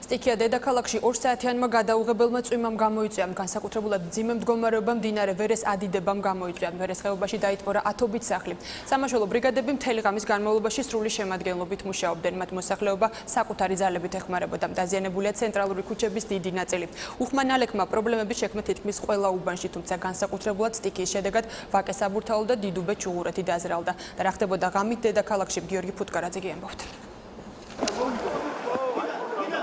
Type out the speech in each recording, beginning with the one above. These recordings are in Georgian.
სტიქია დედაქალაქში 2 საათიანმა გადაუღებელმა წვიმამ გამოიწვია, განსაკუთრებულად მძიმე მდგომარეობა მდინარე ვერეს ადიდებამ გამოიწვია. ვერეს ხეობაში დაიტბორა ათობით სახლი. სამაშველო ბრიგადები მთელი ღამის განმავლობაში სრული შემადგენლობით მუშაობდნენ. მათ მოსახლეობა საკუთარი ძალებით ეხმარებოდა. დაზიანებულია ცენტრალური ქუჩების დიდი ნაწილი. უხმანალექმა პრობლემების შექმნა თითქმის ყველა უბანში, თუმცა განსაკუთრებულად სტიქიის შედეგად ვაკე საბურთალო და დიდუბე ჩუღურეთი დაზრალდა. და რა ხდებოდა ღამით დედაქალაქში, გიორგი ფუტკარაძე გიამბობთ.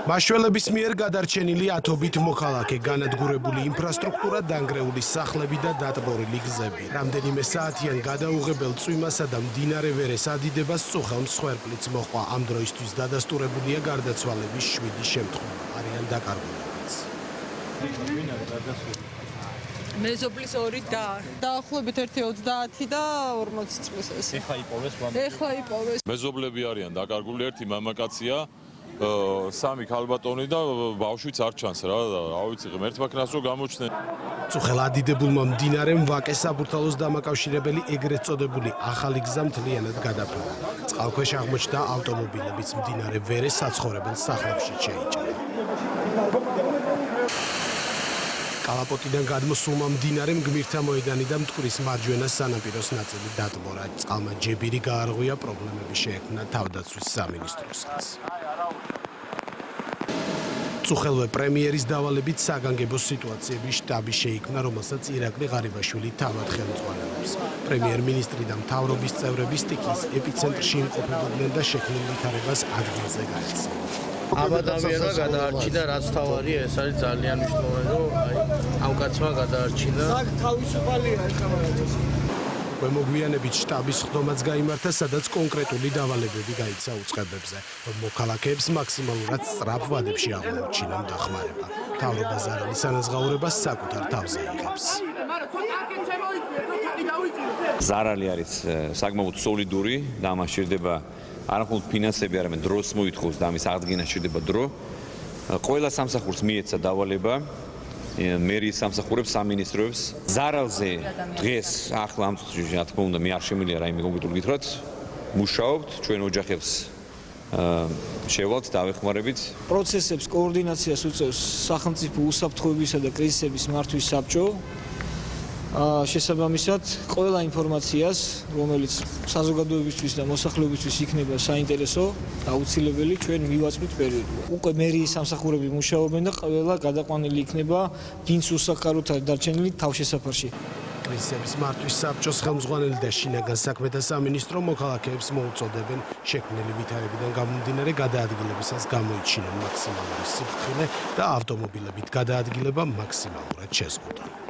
მაშველების მიერ გადარჩენილი ათობით მოქალაქე, განადგურებული ინფრასტრუქტურა, დანგრეული სახლები და დატბორილი გზები. რამდენიმე საათიან გადაუღებელ წვიმასა და მდინარე ვერეს ადიდებას წუხელ მსხვერპლიც მოჰყვა. ამ დროისთვის დადასტურებულია გარდაცვალების 7 შემთხვევა. არიან დაკარგულებიც. მეზობლის 2 და დაახლოებით 1.30 და 40 წლის ეს. ეხლა იპოვეს. მეზობლები არიან დაკარგული, ერთი მამაკაცია, 3 ქალბატონი და ბავშვიც არ ჩანს რა, რა ვიცი, ღმერთმაქნას რო გამოჩნდნენ. წუხელ ადიდებულმა მდინარემ ვაკე საბურთალოს დამაკავშირებელი ეგრეთ წოდებული ახალი გზა მთლიანად გადაფარა. წყალქვეშ აღმოჩნდა ავტომობილებიც, მდინარე ვერეს საცხოვრებელ სახლებში შეიჭრა. კალაპოტიდან გადმოსულმა მდინარემ გმირთა მოედანი და მტკვრის მარჯვენა სანაპიროს ნაწილი დატბორა. წყალმა ჯებირი გაარღვია, პრობლემები შეექმნა თავდაცვის სამინისტროსაც. წუხელვე პრემიერის დავალებით საგანგებო სიტუაციების შტაბი შეიქმნა, რომელსაც ირაკლი ღარიბაშვილი თავად ხელმძღვანელობს. პრემიერ-მინისტრი და მთავრობის წევრები სტიქიის ეპიცენტრში იმყოფებოდნენ და შექმნილ ვითარებას ადგილზე გაეცნო. ამ ადამიანმა გადაარჩინა, რაც თავარია, ეს არის ძალიან მნიშვნელოვანი, რომ ამ კაცმა გადაარჩინა. თავისუფალია ეხლა. მოგვიანებით შტაბის ხდომაც გაიმართა, სადაც კონკრეტული დავალებები გაიცა უწყებებზე, რომ მოქალაქეებს მაქსიმალურად სწრაფ ვადებში აღმოუჩინონ დახმარება. მთავრობა ზარალის ანაზღაურებას საკუთარ თავზე იღებს. ზარალი არის საკმაოდ სოლიდური და ამას სჭირდება არა მხოლოდ ფინანსები, არამედ დროს მოითხოვს და ამის აღდგენა სჭირდება დრო. ყველა სამსახურს მიეცა დავალება. მერიის სამსახურებს, სამინისტროებს. ზარალზე დღეს ახლა ამ წუთში რა თქმა უნდა მე არ შემიძლია რაიმე კონკრეტული გითხრათ. მუშაობთ, ჩვენ ოჯახებს შევალთ, დავეხმარებით. პროცესებს კოორდინაციას უწევს სახელმწიფო უსაფრთხოებისა და კრიზისების მართვის საბჭო. შესაბამისად, ყველა ინფორმაციას, რომელიც საზოგადოებისთვის და მოსახლეობისთვის იქნება საინტერესო, აუცილებელი ჩვენ მივაწვით პერიოდულად. უკვე მერიის სამსახურები მუშაობენ და ყველა გადაყვანილი იქნება გინც უსახკაროთა დარჩენილი თავშესაფარში. კრიზისების მართვის საბჭოს ხელმძღვანელი და შინაგან საქმეთა სამინისტრო მოქალაქეებს მოუწოდებენ შექმნილი ვითარებიდან გამომდინარე გადაადგილებისას გამოიჩინონ მაქსიმალური სიფრთხილე და ავტომობილებით გადაადგილება მაქსიმალურად შეზღუდონ.